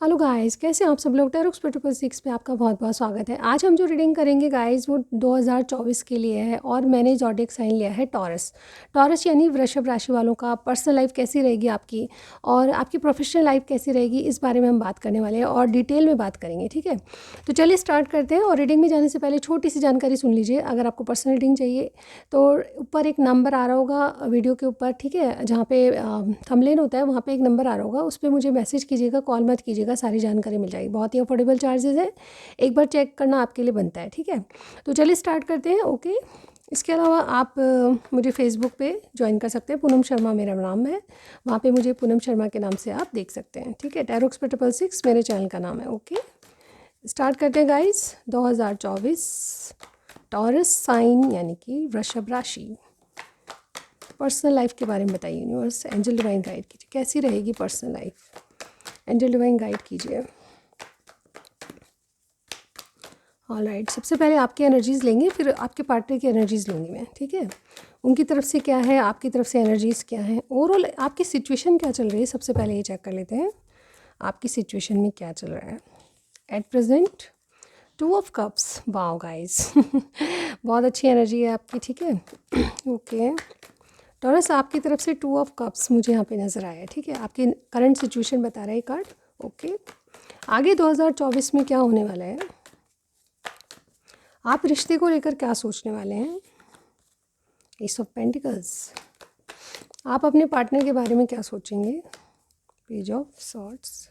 Hello guys, कैसे हैं आप सब लोग। टेरोक्स प्रोटोकॉल 6 पे आपका बहुत बहुत स्वागत है। आज हम जो रीडिंग करेंगे गाइस वो 2024 के लिए है और मैंने ज़ोडिएक साइन लिया है टॉरस। टॉरस यानी वृषभ राशि वालों का पर्सनल लाइफ कैसी रहेगी आपकी और आपकी प्रोफेशनल लाइफ कैसी रहेगी, इस बारे में हम बात करने वाले हैं और डिटेल में बात करेंगे। ठीक है, तो चलिए स्टार्ट करते हैं। और रीडिंग में जाने से पहले छोटी सी जानकारी सुन लीजिए। अगर आपको पर्सनल रीडिंग चाहिए तो ऊपर एक नंबर आ रहा होगा वीडियो के ऊपर, ठीक है, जहाँ पे थंबनेल होता है वहाँ पे एक नंबर आ रहा होगा, उस पर मुझे मैसेज कीजिएगा, कॉल मत कीजिएगा, सारी जानकारी मिल जाएगी। बहुत ही अफोर्डेबल चार्जेस है, एक बार चेक करना आपके लिए बनता है। ठीक है, तो चलिए स्टार्ट करते हैं। ओके, इसके अलावा आप मुझे फेसबुक पे ज्वाइन कर सकते हैं। पूनम शर्मा मेरा नाम है, वहाँ पे मुझे पूनम शर्मा के नाम से आप देख सकते हैं। ठीक है, टेरोक्स प्रोटोकॉल 6 मेरे चैनल का नाम है। ओके, स्टार्ट करते हैं गाइस। 2024 टॉरस साइन यानी कि वृषभ राशि, पर्सनल लाइफ के बारे में बताइए। यूनिवर्स, एंजल डिवाइन गाइड कीजिए, कैसी रहेगी personal life. Angel divine guide कीजिए। ऑलराइट, सबसे पहले आपकी एनर्जीज़ लेंगे, फिर आपके पार्टनर की एनर्जीज़ लूँगी मैं। ठीक है, उनकी तरफ से क्या है, आपकी तरफ से एनर्जीज़ क्या है, ओवरऑल आपकी सिचुएशन क्या चल रही है, सबसे पहले ये चेक कर लेते हैं आपकी सिचुएशन में क्या चल रहा है at present. 2 of cups, wow guys बहुत अच्छी एनर्जी है आपकी। ठीक है, ओके टॉरस, आपकी तरफ से 2 ऑफ कप्स मुझे यहाँ पे नज़र आया है। ठीक है, आपकी करंट सिचुएशन बता रहा है कार्ड। ओके, आगे 2024 में क्या होने वाला है, आप रिश्ते को लेकर क्या सोचने वाले हैं। एस ऑफ पेंटिकल्स, आप अपने पार्टनर के बारे में क्या सोचेंगे। पेज ऑफ सॉर्ड्स,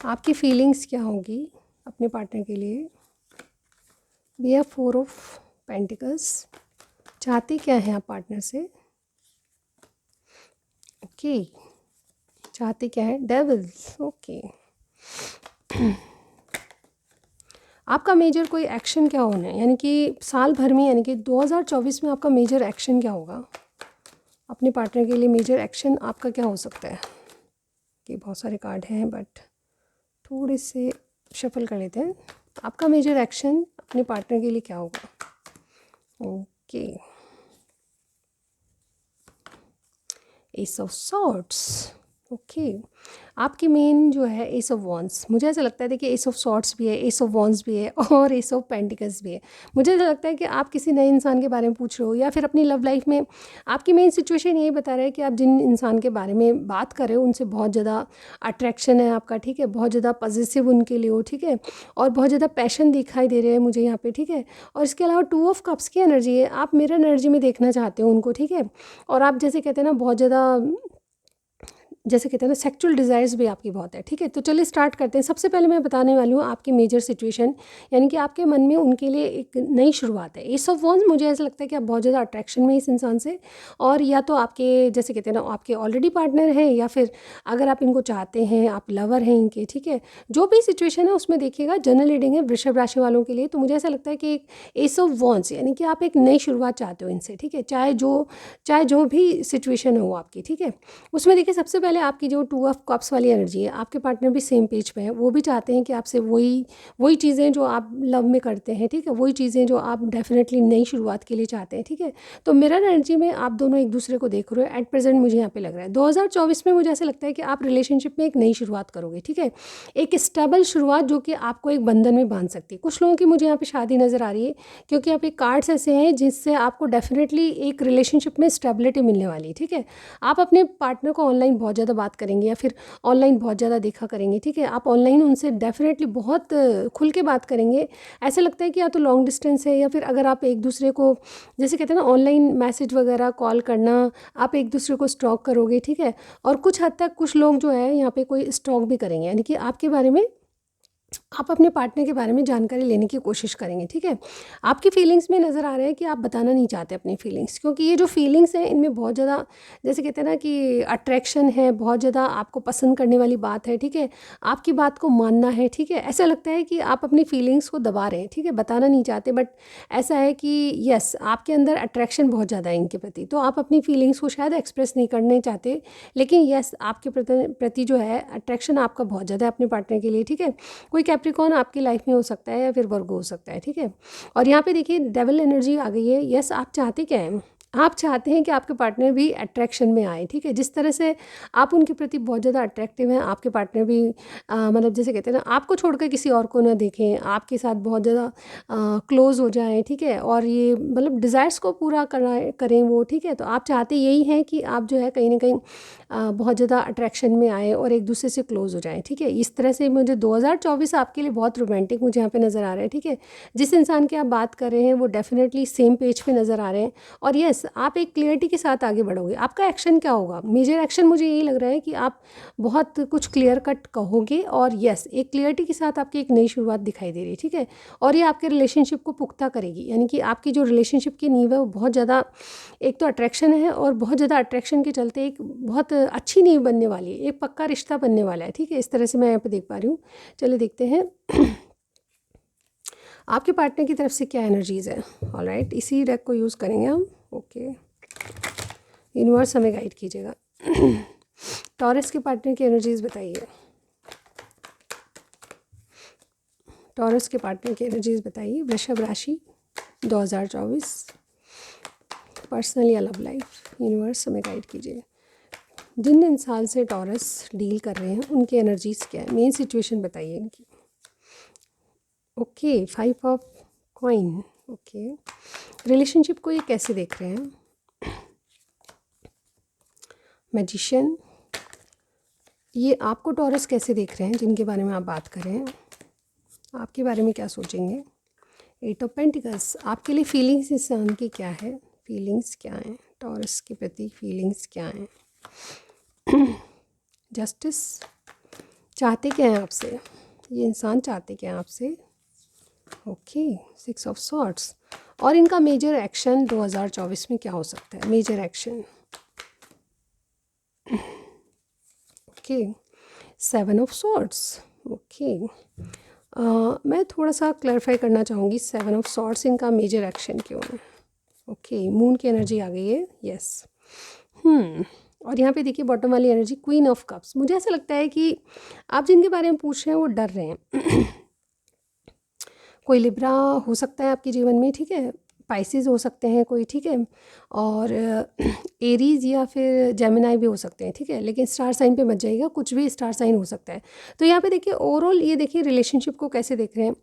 आपकी फीलिंग्स क्या होगी अपने पार्टनर के लिए। वी हैव 4 ऑफ पेंटिकल्स, चाहते क्या हैं आप पार्टनर से। ओके, चाहते क्या है, डेविल्स। ओके, आपका मेजर कोई एक्शन क्या होना है, यानी कि साल भर में, यानी कि 2024 में आपका मेजर एक्शन क्या होगा अपने पार्टनर के लिए। मेजर एक्शन आपका क्या हो सकता है। कि बहुत सारे कार्ड हैं बट थोड़े से शफल कर लेते हैं। आपका मेजर एक्शन अपने पार्टनर के लिए क्या होगा। Okay, S of swords. Okay, आपकी मेन जो है एस ऑफ वॉन्ड्स, मुझे ऐसा लगता है देखिए एस ऑफ सॉर्ड्स भी है, एस ऑफ वॉन्ड्स भी है और एस ऑफ पेंटिकल्स भी है। मुझे ऐसा लगता है कि आप किसी नए इंसान के बारे में पूछ रहे हो या फिर अपनी लव लाइफ में आपकी मेन सिचुएशन यही बता रहा है कि आप जिन इंसान के बारे में बात कर रहे हो उनसे बहुत ज़्यादा अट्रैक्शन है आपका। ठीक है, बहुत ज़्यादा पॉजिटिव उनके लिए हो। ठीक है, और बहुत ज़्यादा पैशन दिखाई दे रहे हैं मुझे यहाँ पे। ठीक है, और इसके अलावा 2 ऑफ कप्स की एनर्जी है, आप मिरर एनर्जी में देखना चाहते हो उनको। ठीक है, और आप जैसे कहते हैं ना बहुत ज़्यादा, जैसे कहते हैं ना सेक्सुअल डिज़ायर्स भी आपकी बहुत है। ठीक है, तो चलिए स्टार्ट करते हैं। सबसे पहले मैं बताने वाली हूँ आपकी मेजर सिचुएशन, यानी कि आपके मन में उनके लिए एक नई शुरुआत है। एस ऑफ वॉन्ड्स, मुझे ऐसा लगता है कि आप बहुत ज़्यादा अट्रैक्शन में इस इंसान से, और या तो आपके जैसे कहते हैं ना आपके ऑलरेडी पार्टनर हैं या फिर अगर आप इनको चाहते हैं, आप लवर हैं इनके। ठीक है, जो भी सिचुएशन है उसमें देखिएगा, जनरल रीडिंग है वृषभ राशि वालों के लिए, तो मुझे ऐसा लगता है कि एस ऑफ वॉन्ड्स यानी कि आप एक नई शुरुआत चाहते हो इनसे। ठीक है, चाहे जो भी सिचुएशन हो आपकी। ठीक है, उसमें देखिए सबसे पहले आपकी जो 2 ऑफ कप्स वाली एनर्जी है, आपके पार्टनर भी सेम पेज पे है, वो भी चाहते हैं कि आपसे वही चीज़ें जो आप लव में करते हैं। ठीक है, वही चीज़ें जो आप डेफिनेटली नई शुरुआत के लिए चाहते हैं। ठीक है, तो मिरर एनर्जी में आप दोनों एक दूसरे को देख रहे हो एट प्रेजेंट। मुझे यहाँ पे लग रहा है 2024 में मुझे ऐसा लगता है कि आप रिलेशनशिप में एक नई शुरुआत करोगे। ठीक है, एक स्टेबल शुरुआत जो कि आपको एक बंधन में बांध सकती है। कुछ लोगों की मुझे यहाँ पे शादी नज़र आ रही है, क्योंकि यहाँ पे कार्ड्स ऐसे हैं जिससे आपको डेफिनेटली एक रिलेशनशिप में स्टेबिलिटी मिलने वाली है। ठीक है, आप अपने पार्टनर को ऑनलाइन बहुत ज़्यादा बात करेंगे या फिर ऑनलाइन बहुत ज़्यादा देखा करेंगे। ठीक है, आप ऑनलाइन उनसे डेफिनेटली बहुत खुल के बात करेंगे। ऐसा लगता है कि या तो लॉन्ग डिस्टेंस है या फिर अगर आप एक दूसरे को जैसे कहते हैं ना ऑनलाइन मैसेज वगैरह कॉल करना, आप एक दूसरे को स्टॉक करोगे। ठीक है, और कुछ हद तक कुछ लोग जो है यहाँ पे कोई स्टॉक भी करेंगे, यानी कि आपके बारे में, आप अपने पार्टनर के बारे में जानकारी लेने की कोशिश करेंगे। ठीक है, आपकी फीलिंग्स में नज़र आ रहा है कि आप बताना नहीं चाहते अपनी फीलिंग्स, क्योंकि ये जो फीलिंग्स हैं इनमें बहुत ज़्यादा जैसे कहते हैं ना कि अट्रैक्शन है, बहुत ज़्यादा आपको पसंद करने वाली बात है। ठीक है, आपकी बात को मानना है। ठीक है, ऐसा लगता है कि आप अपनी फीलिंग्स को दबा रहे हैं। ठीक है, बताना नहीं चाहते, बट ऐसा है कि यस आपके अंदर अट्रैक्शन बहुत ज़्यादा है इनके प्रति, तो आप अपनी फीलिंग्स को शायद एक्सप्रेस नहीं करने चाहते, लेकिन यस आपके प्रति जो है अट्रैक्शन आपका बहुत ज़्यादा है अपने पार्टनर के लिए। ठीक है, कोई कैप्रिकॉर्न आपकी लाइफ में हो सकता है या फिर वर्गो हो सकता है। ठीक है, और यहाँ पे देखिए डेविल एनर्जी आ गई है। यस आप चाहते क्या हैं, आप चाहते हैं कि आपके पार्टनर भी अट्रैक्शन में आए, ठीक है। जिस तरह से आप उनके प्रति बहुत ज़्यादा अट्रैक्टिव हैं, आपके पार्टनर भी मतलब जैसे कहते हैं ना, आपको छोड़कर किसी और को ना देखें, आपके साथ बहुत ज़्यादा क्लोज़ हो जाएँ, ठीक है। और ये मतलब डिज़ायर्स को पूरा करें वो, ठीक है। तो आप चाहते यही हैं कि आप जो है कहीं न कहीं बहुत ज़्यादा अट्रैक्शन में आएँ और एक दूसरे से क्लोज़ हो जाएँ, ठीक है। इस तरह से मुझे 2024 आपके लिए बहुत रोमांटिक मुझे यहाँ पे नज़र आ रहा है, ठीक है। जिस इंसान की आप बात कर रहे हैं वो डेफ़िनेटली सेम पेज पे नज़र आ रहे हैं। और येस, आप एक क्लियरिटी के साथ आगे बढ़ोगे। आपका एक्शन क्या होगा? मेजर एक्शन मुझे यही लग रहा है कि आप बहुत कुछ क्लियर कट कहोगे और येस, एक क्लियरिटी के साथ आपकी एक नई शुरुआत दिखाई दे रही है, ठीक है। और ये आपके रिलेशनशिप को पुख्ता करेगी, यानी कि आपकी जो रिलेशनशिप की नींव है वो बहुत ज़्यादा, एक तो अट्रैक्शन है और बहुत ज़्यादा अट्रैक्शन के चलते एक बहुत अच्छी नींव बनने वाली है, एक पक्का रिश्ता बनने वाला है, ठीक है। इस तरह से मैं यहाँ पे देख पा रही हूँ। चलिए देखते हैं आपके पार्टनर की तरफ से क्या एनर्जीज़ है। ऑलराइट, इसी डेक को यूज़ करेंगे हम। ओके, यूनिवर्स हमें गाइड कीजिएगा। टॉरस के पार्टनर की एनर्जीज़ बताइए। टॉरस के पार्टनर की एनर्जीज़ बताइए। वृषभ राशि 2024, पर्सनल या लव लाइफ, यूनिवर्स हमें गाइड कीजिए। जिन इंसान से टॉरस डील कर रहे हैं उनकी एनर्जीज़ क्या है, मेन सिचुएशन बताइए इनकी। Okay, 5 of coin. Okay, relationship को ये कैसे देख रहे हैं? मैजिशियन, ये आपको टॉरस कैसे देख रहे हैं जिनके बारे में आप बात कर रहे हैं, आपके बारे में क्या सोचेंगे? 8 ऑफ पेंटिकल्स, आपके लिए फीलिंग्स इंसान की क्या है? फीलिंग्स क्या हैं टॉरस के प्रति, फीलिंग्स क्या हैं? जस्टिस, चाहते क्या हैं आपसे ये इंसान, चाहते क्या हैं आपसे? ओके, 6 ऑफ सॉर्ड्स, और इनका मेजर एक्शन 2024 में क्या हो सकता है? Major action, okay, 7 of swords. Okay, मैं थोड़ा सा क्लैरिफाई करना चाहूँगी, 7 ऑफ सॉर्ड्स इनका मेजर एक्शन क्यों है? ओके, मून की एनर्जी आ गई है, यस। और यहाँ पे देखिए बॉटम वाली एनर्जी, क्वीन ऑफ कप्स। मुझे ऐसा लगता है कि आप जिनके बारे में पूछ रहे हैं वो डर रहे हैं। कोई लिब्रा हो सकता है आपके जीवन में, ठीक है। पाइसेस हो सकते हैं कोई, ठीक है। और एरीज या फिर जेमिनाई भी हो सकते हैं, ठीक है। लेकिन स्टार साइन पे मत जाइएगा, कुछ भी स्टार साइन हो सकता है। तो यहाँ पे देखिए ओवरऑल ये देखिए रिलेशनशिप को कैसे देख रहे हैं।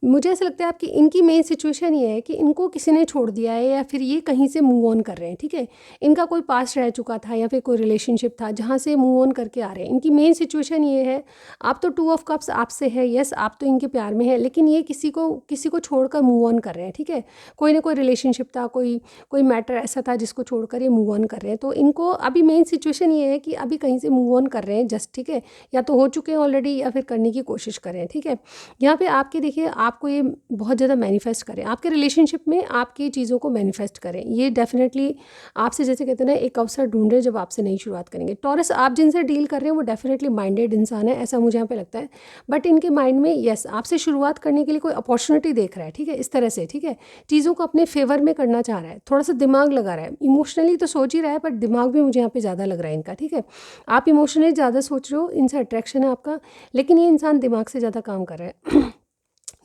मुझे ऐसा लगता है आपकी इनकी मेन सिचुएशन ये है कि इनको किसी ने छोड़ दिया है या फिर ये कहीं से मूव ऑन कर रहे हैं, ठीक है। इनका कोई पास्ट रह चुका था या फिर कोई रिलेशनशिप था जहाँ से मूव ऑन करके आ रहे हैं। इनकी मेन सिचुएशन ये है, आप तो 2 ऑफ कप्स आपसे है, यस आप तो इनके प्यार में है, लेकिन ये किसी को छोड़कर मूव ऑन कर रहे हैं, ठीक है। कोई ना कोई रिलेशनशिप था, कोई मैटर ऐसा था जिसको छोड़कर ये मूव ऑन कर रहे हैं। तो इनको अभी मेन सिचुएशन ये है कि अभी कहीं से मूव ऑन कर रहे हैं जस्ट, ठीक है। या तो हो चुके हैं ऑलरेडी या फिर करने की कोशिश कर रहे हैं, ठीक है। यहाँ पे आपके देखिए आपको ये बहुत ज़्यादा मैनिफेस्ट करें, आपके रिलेशनशिप में आपकी चीज़ों को मैनिफेस्ट करें। ये डेफिनेटली आपसे जैसे कहते हैं ना एक अवसर ढूंढ रहे हैं जब आपसे नई शुरुआत करेंगे। टॉरस आप जिनसे डील कर रहे हैं वो डेफिनेटली माइंडेड इंसान है, ऐसा मुझे यहाँ पे लगता है। बट इनके माइंड में यस आपसे शुरुआत करने के लिए कोई अपॉर्चुनिटी देख रहा है, ठीक है। इस तरह से, ठीक है, चीज़ों को अपने फेवर में करना चाह रहा है, थोड़ा सा दिमाग लगा रहा है। इमोशनली तो सोच ही रहा है बट दिमाग भी मुझे यहाँ पे ज़्यादा लग रहा है इनका, ठीक है। आप इमोशनली ज़्यादा सोच रहे हो, इनसे अट्रैक्शन है आपका, लेकिन ये इंसान दिमाग से ज़्यादा काम कर रहा है।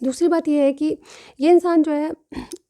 दूसरी बात ये है कि ये इंसान जो है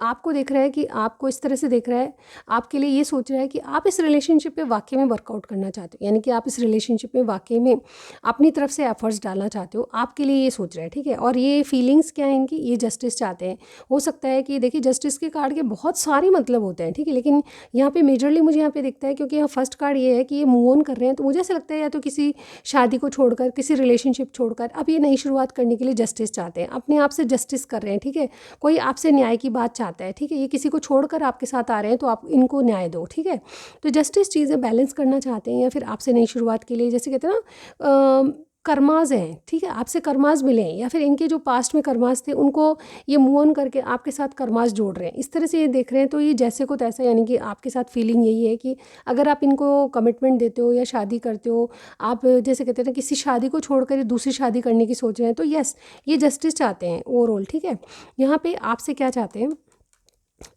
आपको देख रहा है कि आपको इस तरह से देख रहा है, आपके लिए ये सोच रहा है कि आप इस रिलेशनशिप पे वाकई में वर्कआउट करना चाहते हो, यानी कि आप इस रिलेशनशिप में वाकई में अपनी तरफ से एफर्ट्स डालना चाहते हो, आपके लिए ये सोच रहा है, ठीक है। और ये फीलिंग्स क्या है इनकी, ये जस्टिस चाहते हैं। हो सकता है कि देखिए जस्टिस के कार्ड के बहुत सारे मतलब होते हैं, ठीक है, लेकिन यहाँ पे मेजरली मुझे यहाँ पे दिखता है क्योंकि यहाँ फर्स्ट कार्ड ये है कि ये मूव ऑन कर रहे हैं। तो मुझे ऐसा लगता है या तो किसी शादी को छोड़कर, किसी रिलेशनशिप छोड़कर अब ये नई शुरुआत करने के लिए जस्टिस चाहते हैं, अपने आप से जस्टिस कर रहे हैं, ठीक है। कोई आपसे न्याय की बात चाहता है, ठीक है। ये किसी को छोड़कर आपके साथ आ रहे हैं तो आप इनको न्याय दो, ठीक है। तो जस्टिस चीज़ें बैलेंस करना चाहते हैं या फिर आपसे नई शुरुआत के लिए जैसे कहते हैं ना कर्माज हैं, ठीक है, आपसे कर्माज मिले हैं या फिर इनके जो पास्ट में कर्माज थे उनको ये मूव ऑन करके आपके साथ कर्माज जोड़ रहे हैं, इस तरह से ये देख रहे हैं। तो ये जैसे को तैसा, यानी कि आपके साथ फीलिंग यही है कि अगर आप इनको कमिटमेंट देते हो या शादी करते हो, आप जैसे कहते हैं ना किसी शादी को छोड़कर दूसरी शादी करने की सोच रहे हैं, तो यस ये जस्टिस चाहते हैं ओवरऑल, ठीक है। यहाँ पे आपसे क्या चाहते हैं,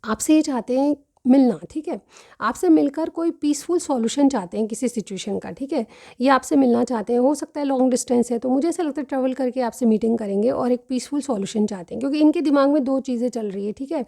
आपसे ये चाहते हैं मिलना, ठीक है, आपसे मिलकर कोई पीसफुल सॉल्यूशन चाहते हैं किसी सिचुएशन का, ठीक है, ये आपसे मिलना चाहते हैं, हो सकता है लॉन्ग डिस्टेंस है, तो मुझे ऐसा लगता है ट्रैवल करके आपसे मीटिंग करेंगे और एक पीसफुल सॉल्यूशन चाहते हैं, क्योंकि इनके दिमाग में दो चीज़ें चल रही है, ठीक है।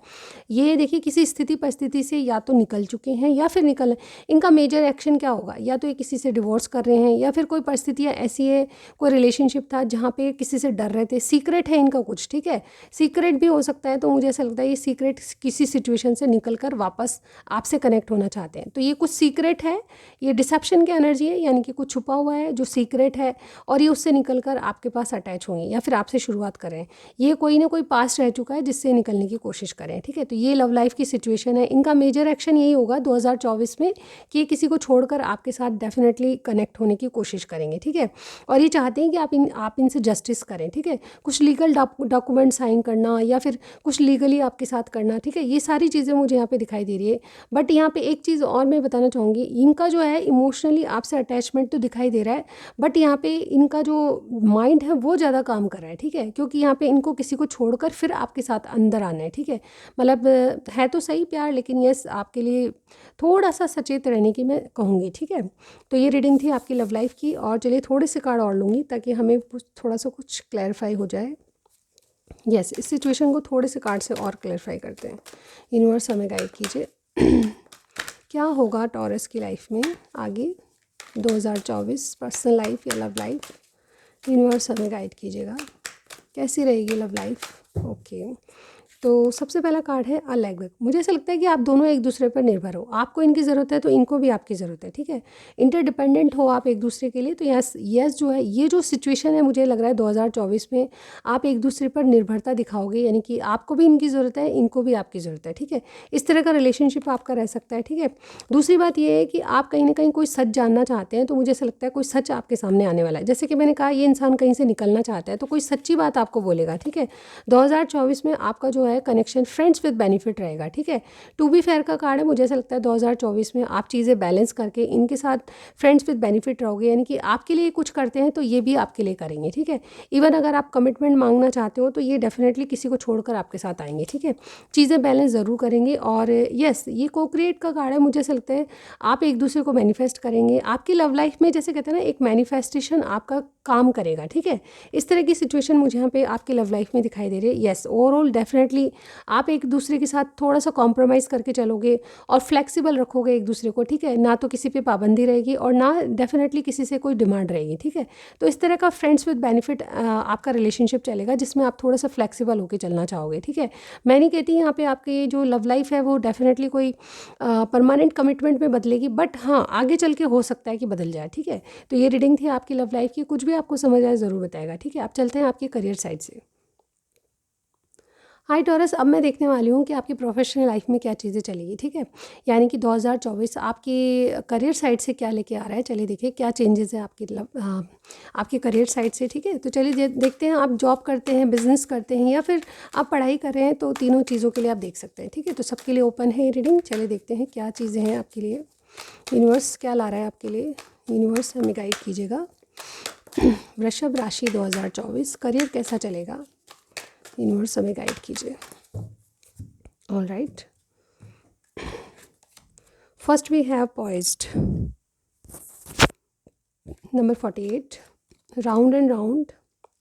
ये देखिए किसी स्थिति परिस्थिति से या तो निकल चुके हैं या फिर निकल, इनका मेजर एक्शन क्या होगा, या तो ये किसी से डिवोर्स कर रहे हैं या फिर कोई परिस्थितियाँ ऐसी है, कोई रिलेशनशिप था जहाँ पे किसी से डर रहे थे, सीक्रेट है इनका कुछ, ठीक है, सीक्रेट भी हो सकता है, तो मुझे ऐसा लगता है ये सीक्रेट किसी सिचुएशन से निकल कर वापस आपसे कनेक्ट होना चाहते हैं। तो ये कुछ सीक्रेट है, ये डिसेप्शन की एनर्जी है, यानी कि कुछ छुपा हुआ है जो सीक्रेट है, और ये उससे निकल कर आपके पास अटैच होंगे या फिर आपसे शुरुआत करें। ये कोई ना कोई पास्ट रह चुका है जिससे निकलने की कोशिश करें, ठीक है। तो ये लव लाइफ की सिचुएशन है, इनका मेजर एक्शन यही होगा 2024 में कि ये किसी को छोड़कर आपके साथ डेफिनेटली कनेक्ट होने की कोशिश करेंगे, ठीक है। और ये चाहते हैं कि आप इनसे जस्टिस करें, ठीक है, कुछ लीगल डॉक्यूमेंट साइन करना या फिर कुछ लीगली आपके साथ करना, ठीक है, ये सारी चीज़ें मुझे यहाँ पे दिखाई दे रही है। बट यहाँ पे एक चीज़ और मैं बताना चाहूँगी, इनका जो है इमोशनली आपसे अटैचमेंट तो दिखाई दे रहा है, बट यहाँ पे इनका जो माइंड है वो ज़्यादा काम कर रहा है, ठीक है, क्योंकि यहाँ पे इनको किसी को छोड़कर फिर आपके साथ अंदर आना है, ठीक है। मतलब है तो सही प्यार, लेकिन यस आपके लिए थोड़ा सा सचेत रहने की मैं कहूँगी, ठीक है। तो ये रीडिंग थी आपकी लव लाइफ की, और चलिए थोड़े से कार्ड और लूँगी ताकि हमें थोड़ा सा कुछ क्लैरिफाई हो जाए। यस, इस सिचुएशन को थोड़े से कार्ड से और क्लैरिफाई करते हैं। यूनिवर्स हमें गाइड कीजिए क्या होगा टॉरस की लाइफ में आगे 2024, पर्सनल लाइफ या लव लाइफ। यूनिवर्स हमें गाइड कीजिएगा, कैसी रहेगी लव लाइफ। ओके, तो सबसे पहला कार्ड है अलग। मुझे ऐसा लगता है कि आप दोनों एक दूसरे पर निर्भर हो, आपको इनकी ज़रूरत है तो इनको भी आपकी ज़रूरत है, ठीक है, इंटरडिपेंडेंट हो आप एक दूसरे के लिए। तो यस जो है, ये जो सिचुएशन है मुझे लग रहा है 2024 में आप एक दूसरे पर निर्भरता दिखाओगे, यानी कि आपको भी इनकी ज़रूरत है, इनको भी आपकी ज़रूरत है, ठीक है, इस तरह का रिलेशनशिप आपका रह सकता है, ठीक है। दूसरी बात ये है कि आप कहीं ना कहीं कोई सच जानना चाहते हैं, तो मुझे ऐसा लगता है कोई सच आपके सामने आने वाला है। जैसे कि मैंने कहा, ये इंसान कहीं से निकलना चाहता है तो कोई सच्ची बात आपको बोलेगा, ठीक है। 2024 में आपका जो है कनेक्शन फ्रेंड्स विद बेनिफिट रहेगा, ठीक है। टू बी फेयर का कार्ड है, मुझे ऐसा लगता है 2024 में आप चीज़ें बैलेंस करके इनके साथ फ्रेंड्स विद बेनिफिट रहोगे, यानी कि आपके लिए कुछ करते हैं तो ये भी आपके लिए करेंगे, ठीक है। इवन अगर आप कमिटमेंट मांगना चाहते हो तो ये डेफिनेटली किसी को छोड़कर आपके साथ आएंगे, ठीक है, चीज़ें बैलेंस ज़रूर करेंगे। और यस, ये को क्रिएट का कार्ड है, मुझे ऐसा लगता है आप एक दूसरे को मैनिफेस्ट करेंगे। आपकी लव लाइफ में जैसे कहते हैं ना, एक मैनिफेस्टेशन आपका काम करेगा, ठीक है। इस तरह की सिचुएशन मुझे यहाँ पे आपकी लव लाइफ में दिखाई दे रही है। यस, ओवरऑल डेफिनेटली आप एक दूसरे के साथ थोड़ा सा कॉम्प्रोमाइज़ करके चलोगे और फ्लेक्सिबल रखोगे एक दूसरे को, ठीक है, ना तो किसी पे पाबंदी रहेगी और ना डेफिनेटली किसी से कोई डिमांड रहेगी, ठीक है। तो इस तरह का फ्रेंड्स विद बेनिफिट आपका रिलेशनशिप चलेगा, जिसमें आप थोड़ा सा फ्लेक्सिबल होकर चलना चाहोगे, ठीक है। मैं नहीं कहती यहाँ पे आपकी जो लव लाइफ है वो डेफिनेटली कोई परमानेंट कमिटमेंट में बदलेगी, बट हाँ आगे चल के हो सकता है कि बदल जाए, ठीक है। तो ये रीडिंग थी आपकी लव लाइफ की, कुछ भी आपको समझ आए ज़रूर बताएगा, ठीक है। आप चलते हैं आपके करियर साइड से। हाय टॉरस, अब मैं देखने वाली हूँ कि आपकी प्रोफेशनल लाइफ में क्या चीज़ें चलेगी, ठीक है, यानी कि 2024 आपके करियर साइड से क्या लेके आ रहा है। चलिए देखिए क्या चेंजेस है आपके करियर साइड से, ठीक है। तो चलिए देखते हैं, आप जॉब करते हैं, बिजनेस करते हैं या फिर आप पढ़ाई कर रहे हैं, तो तीनों चीज़ों के लिए आप देख सकते हैं, ठीक है। तो सबके लिए ओपन है ये रीडिंग। चलिए देखते हैं क्या चीज़ें हैं आपके लिए, यूनिवर्स क्या ला रहा है आपके लिए। यूनिवर्स हमें गाइड कीजिएगा। वृषभ राशि 2024 करियर कैसा चलेगा, यूनिवर्स हमें गाइड कीजिए। All right, first we have poised, number 48, round and round,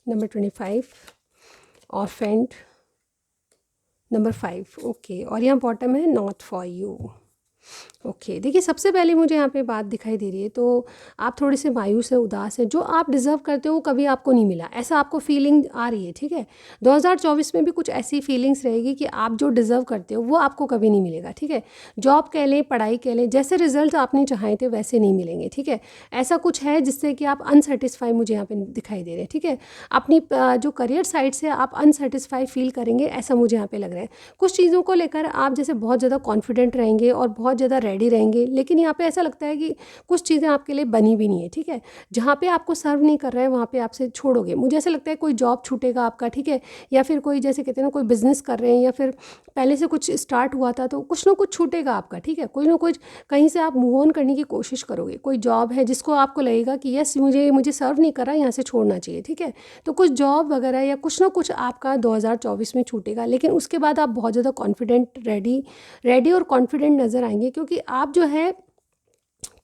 number 25, offend, number 5। Okay, और यहाँ बॉटम है नॉट फॉर यू। ओके, देखिए सबसे पहले मुझे यहाँ पे बात दिखाई दे रही है, तो आप थोड़े से मायूस है, उदास है, जो आप डिज़र्व करते हो वो कभी आपको नहीं मिला, ऐसा आपको फीलिंग आ रही है, ठीक है। 2024 में भी कुछ ऐसी फीलिंग्स रहेगी कि आप जो डिज़र्व करते हो वो आपको कभी नहीं मिलेगा, ठीक है। जॉब कह लें, पढ़ाई कह लें, जैसे रिजल्ट आपने चाहे थे वैसे नहीं मिलेंगे, ठीक है। ऐसा कुछ है जिससे कि आप अनसेटिस्फाई मुझे यहाँ पे दिखाई दे रहे हैं, ठीक है। अपनी जो करियर साइड से आप अनसेटिस्फाई फील करेंगे, ऐसा मुझे यहाँ पे लग रहा है। कुछ चीज़ों को लेकर आप जैसे बहुत ज़्यादा कॉन्फिडेंट रहेंगे और बहुत बहुत ज़्यादा रेडी रहेंगे, लेकिन यहाँ पे ऐसा लगता है कि कुछ चीज़ें आपके लिए बनी भी नहीं है, ठीक है। जहाँ पे आपको सर्व नहीं कर रहा है वहाँ पे आपसे छोड़ोगे। मुझे ऐसा लगता है कोई जॉब छूटेगा आपका, ठीक है, या फिर कोई जैसे कहते हैं ना कोई बिज़नेस कर रहे हैं या फिर पहले से कुछ स्टार्ट हुआ था तो कुछ ना कुछ छूटेगा आपका, ठीक है। कुछ ना कुछ कहीं से आप मूव ऑन करने की कोशिश करोगे। कोई जॉब है जिसको आपको लगेगा कि यस मुझे मुझे सर्व नहीं कर रहा, यहाँ से छोड़ना चाहिए, ठीक है। तो कुछ जॉब वगैरह या कुछ ना कुछ आपका 2024 में छूटेगा, लेकिन उसके बाद आप बहुत ज़्यादा कॉन्फिडेंट रेडी और कॉन्फिडेंट नज़र आएंगे, क्योंकि आप जो है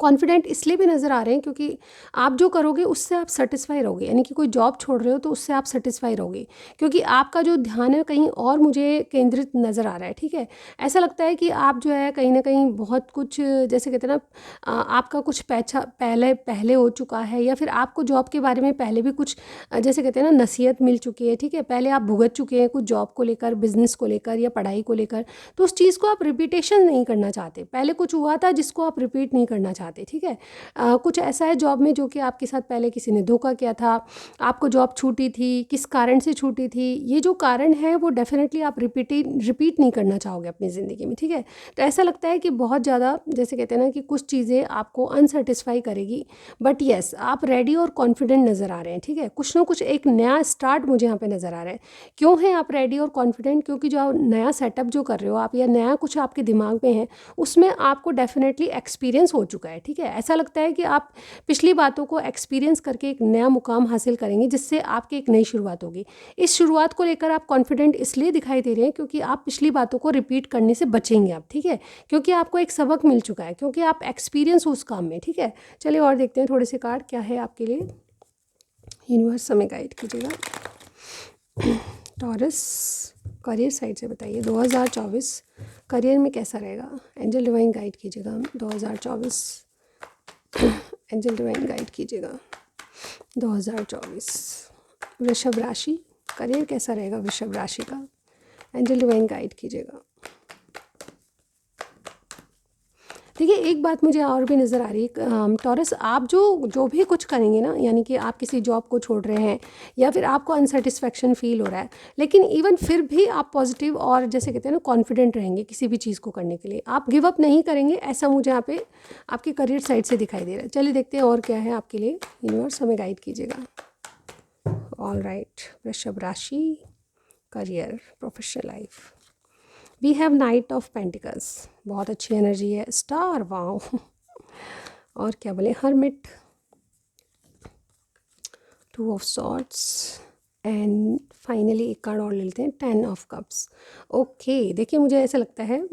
कॉन्फिडेंट इसलिए भी नज़र आ रहे हैं क्योंकि आप जो करोगे उससे आप सेटिस्फाई रहोगे। यानी कि कोई जॉब छोड़ रहे हो तो उससे आप सेटिस्फाई रहोगे, क्योंकि आपका जो ध्यान है कहीं और मुझे केंद्रित नज़र आ रहा है, ठीक है। ऐसा लगता है कि आप जो है कहीं ना कहीं बहुत कुछ जैसे कहते हैं ना आपका कुछ पहले पहले हो चुका है, या फिर आपको जॉब के बारे में पहले भी कुछ जैसे कहते हैं ना नसीहत मिल चुकी है, ठीक है। पहले आप भुगत चुके हैं कुछ जॉब को लेकर, बिजनेस को लेकर या पढ़ाई को लेकर, तो उस चीज़ को आप रिपीटेशन नहीं करना चाहते। पहले कुछ हुआ था जिसको आप रिपीट नहीं करना चाहते, ठीक है। कुछ ऐसा है जॉब में जो कि आपके साथ पहले किसी ने धोखा किया था, आपको जॉब छूटी थी, किस कारण से छूटी थी, ये जो कारण है वो डेफिनेटली आप रिपीट नहीं करना चाहोगे अपनी ज़िंदगी में, ठीक है। तो ऐसा लगता है कि बहुत ज़्यादा जैसे कहते हैं ना कि कुछ चीज़ें आपको अनसेटिस्फाई करेगी, बट येस आप रेडी और कॉन्फिडेंट नज़र आ रहे हैं, ठीक है। कुछ ना कुछ एक नया स्टार्ट मुझे यहाँ पे नज़र आ रहा है। क्यों है आप रेडी और कॉन्फिडेंट? क्योंकि जो आप नया सेटअप जो कर रहे हो आप, या नया कुछ आपके दिमाग में है, उसमें आपको डेफिनेटली एक्सपीरियंस हो चुका है, ठीक है। ऐसा लगता है कि आप पिछली बातों को एक्सपीरियंस करके एक नया मुकाम हासिल करेंगे, जिससे आपकी एक नई शुरुआत होगी। इस शुरुआत को लेकर आप कॉन्फिडेंट इसलिए दिखाई दे रहे हैं क्योंकि आप पिछली बातों को रिपीट करने से बचेंगे आप, ठीक है। क्योंकि आपको एक सबक मिल चुका है, क्योंकि आप एक्सपीरियंस हो उस काम में, ठीक है। चलिए और देखते हैं थोड़े से कार्ड क्या है आपके लिए। यूनिवर्स हमें गाइड कीजिएगा। टॉरस करियर साइड से बताइए 2024 करियर में कैसा रहेगा। एंजल डिवाइन गाइड कीजिएगा 2024। एंजल डिवाइन गाइड कीजिएगा 2024 वृषभ राशि करियर कैसा रहेगा वृषभ राशि का। एंजल डिवाइन गाइड कीजिएगा। देखिए एक बात मुझे और भी नज़र आ रही है टॉरस, आप जो भी कुछ करेंगे ना, यानी कि आप किसी जॉब को छोड़ रहे हैं या फिर आपको अनसेटिस्फैक्शन फील हो रहा है, लेकिन इवन फिर भी आप पॉजिटिव और जैसे कहते हैं ना कॉन्फिडेंट रहेंगे किसी भी चीज़ को करने के लिए। आप गिव अप नहीं करेंगे, ऐसा मुझे यहाँ पे आपके करियर साइड से दिखाई दे रहा है। चलिए देखते हैं और क्या है आपके लिए। यूनिवर्स हमें गाइड कीजिएगा। ऑल राइट, वृषभ राशि career professional life. We have knight of pentacles, बहुत अच्छी एनर्जी है। Star, wow. और क्या बोले, hermit, two of swords and finally एक कार्ड और ले लेते हैं, 10 ऑफ कप्स। ओके देखिए मुझे ऐसा लगता है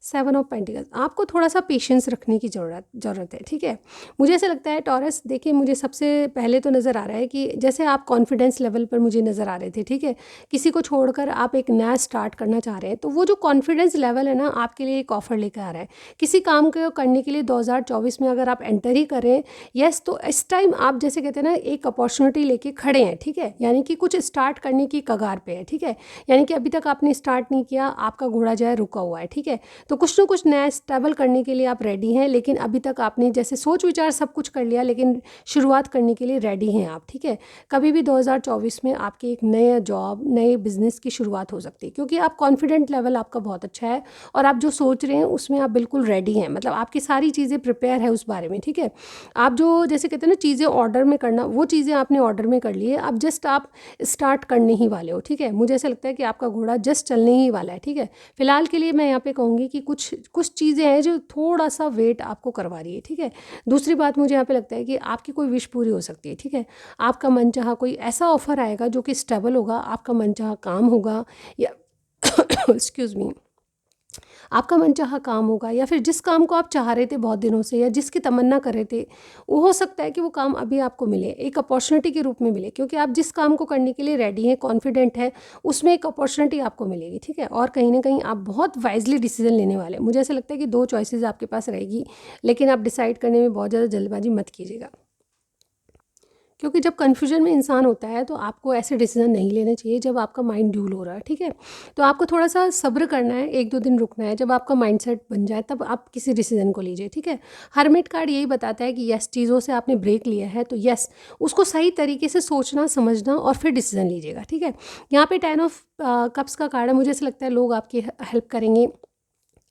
7 ऑफ पेंटिकल्स, आपको थोड़ा सा पेशेंस रखने की ज़रूरत है, ठीक है। मुझे ऐसा लगता है टॉरस, देखिए मुझे सबसे पहले तो नज़र आ रहा है कि जैसे आप कॉन्फिडेंस लेवल पर मुझे नज़र आ रहे थे, ठीक है। किसी को छोड़कर आप एक नया स्टार्ट करना चाह रहे हैं, तो वो जो कॉन्फिडेंस लेवल है ना आपके लिए एक ऑफ़र लेकर आ रहा है किसी काम को करने के लिए 2024 में। अगर आप एंटर ही करें येस, तो इस टाइम आप जैसे कहते हैं ना एक अपॉर्चुनिटी लेके खड़े हैं, ठीक है। यानी कि कुछ स्टार्ट करने की कगार पे है, ठीक है। यानी कि अभी तक आपने स्टार्ट नहीं किया, आपका घोड़ा जो है रुका हुआ है, ठीक है। तो कुछ ना कुछ नया स्टेबल करने के लिए आप रेडी हैं, लेकिन अभी तक आपने जैसे सोच विचार सब कुछ कर लिया, लेकिन शुरुआत करने के लिए रेडी हैं आप, ठीक है। कभी भी 2024 में आपकी एक नया जॉब, नए बिजनेस की शुरुआत हो सकती है, क्योंकि आप कॉन्फिडेंट लेवल आपका बहुत अच्छा है और आप जो सोच रहे हैं उसमें आप बिल्कुल रेडी हैं। मतलब आपकी सारी चीज़ें प्रिपेयर है उस बारे में, ठीक है। आप जो जैसे कहते हैं ना चीज़ें ऑर्डर में करना, वो चीज़ें आपने ऑर्डर में कर ली है, अब जस्ट आप स्टार्ट करने ही वाले हो, ठीक है। मुझे ऐसा लगता है कि आपका घोड़ा जस्ट चलने ही वाला है, ठीक है। फिलहाल के लिए मैं यहाँ पे कहूँगी कि कुछ चीज़ें हैं जो थोड़ा सा वेट आपको करवा रही है, ठीक है। दूसरी बात मुझे यहाँ पे लगता है कि आपकी कोई विश पूरी हो सकती है, ठीक है। आपका मनचाहा कोई ऐसा ऑफर आएगा जो कि स्टेबल होगा, आपका मनचाहा काम होगा, या एक्सक्यूज़ मी, आपका मनचाहा काम होगा, या फिर जिस काम को आप चाह रहे थे बहुत दिनों से या जिसकी तमन्ना कर रहे थे, वो हो सकता है कि वो काम अभी आपको मिले, एक अपॉर्चुनिटी के रूप में मिले, क्योंकि आप जिस काम को करने के लिए रेडी हैं, कॉन्फिडेंट है, उसमें एक अपॉर्चुनिटी आपको मिलेगी, ठीक है। और कहीं ना कहीं आप बहुत वाइजली डिसीजन लेने वाले हैं। मुझे ऐसा लगता है कि 2 चॉइसेस आपके पास रहेगी, लेकिन आप डिसाइड करने में बहुत ज़्यादा जल्दबाजी मत कीजिएगा, क्योंकि जब कन्फ्यूजन में इंसान होता है तो आपको ऐसे डिसीजन नहीं लेने चाहिए जब आपका माइंड ड्यूल हो रहा है, ठीक है। तो आपको थोड़ा सा सब्र करना है, 1-2 दिन रुकना है, जब आपका माइंडसेट बन जाए तब आप किसी डिसीजन को लीजिए, ठीक है। हर्मिट कार्ड यही बताता है कि यस, चीज़ों से आपने ब्रेक लिया है तो यस, उसको सही तरीके से सोचना समझना और फिर डिसीजन लीजिएगा, ठीक है। यहाँ पे 10 ऑफ कप्स का कार्ड है, मुझे ऐसा लगता है लोग आपकी हेल्प करेंगे,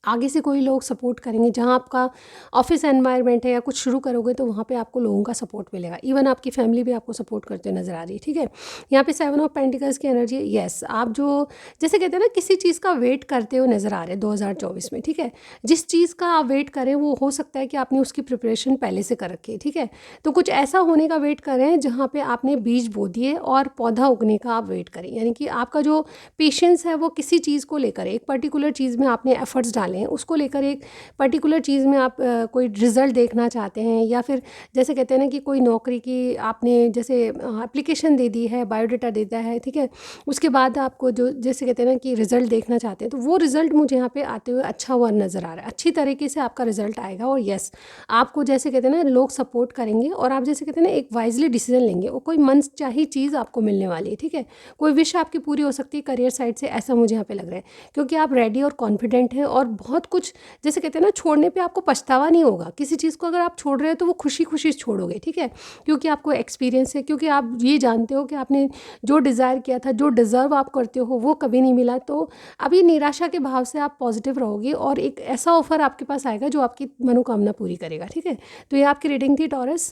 आगे से कोई लोग सपोर्ट करेंगे। जहाँ आपका ऑफिस एनवायरनमेंट है या कुछ शुरू करोगे तो वहाँ पे आपको लोगों का सपोर्ट मिलेगा। इवन आपकी फैमिली भी आपको सपोर्ट करते हुए नज़र आ रही है, ठीक है। यहाँ पे 7 ऑफ पेंटिकल्स की एनर्जी है। येस, आप जो जैसे कहते हैं ना किसी चीज़ का वेट करते हुए नज़र आ रहे हैं 2024 में, ठीक है। जिस चीज़ का आप वेट करें वो हो सकता है कि आपने उसकी प्रिपरेशन पहले से कर रखी है, ठीक है। तो कुछ ऐसा होने का वेट करें जहाँ पे आपने बीज बो दिए और पौधा उगने का आप वेट करें। यानी कि आपका जो पेशेंस है वो किसी चीज़ को लेकर, एक पर्टिकुलर चीज़ में आपने एफर्ट्स डाले हैं, उसको लेकर एक पर्टिकुलर चीज़ में आप कोई रिज़ल्ट देखना चाहते हैं, या फिर जैसे कहते हैं ना कि कोई नौकरी की आपने जैसे एप्लीकेशन दे दी है, बायोडाटा दे दिया है, ठीक है। उसके बाद आपको जो जैसे कहते हैं ना कि रिज़ल्ट देखना चाहते हैं, तो वो रिज़ल्ट मुझे यहाँ पे आते हुए अच्छा हुआ नज़र आ रहा है। अच्छी तरीके से आपका रिज़ल्ट आएगा और येस, आपको जैसे कहते हैं ना लोग सपोर्ट करेंगे और आप जैसे कहते हैं ना एक वाइजली डिसीजन लेंगे और कोई मनचाही चीज़ आपको मिलने वाली है, ठीक है। कोई विश आपकी पूरी हो सकती है करियर साइड से, ऐसा मुझे यहाँ पे लग रहा है, क्योंकि आप रेडी और कॉन्फिडेंट हैं और बहुत कुछ जैसे कहते हैं ना छोड़ने पे आपको पछतावा नहीं होगा। किसी चीज़ को अगर आप छोड़ रहे हो तो वो खुशी खुशी छोड़ोगे, ठीक है, क्योंकि आपको एक्सपीरियंस है, क्योंकि आप ये जानते हो कि आपने जो डिज़ायर किया था, जो डिज़र्व आप करते हो वो कभी नहीं मिला। तो अभी निराशा के भाव से आप पॉजिटिव रहोगे और एक ऐसा ऑफर आपके पास आएगा जो आपकी मनोकामना पूरी करेगा, ठीक है। तो ये आपकी रीडिंग थी टॉरस।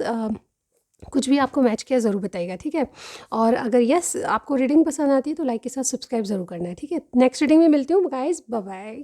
कुछ भी आपको मैच किया ज़रूर बताइएगा, ठीक है। और अगर यस आपको रीडिंग पसंद आती है तो लाइक के साथ सब्सक्राइब ज़रूर करना है, ठीक है। नेक्स्ट रीडिंग में मिलती हूँ गाइस, बाय बाय।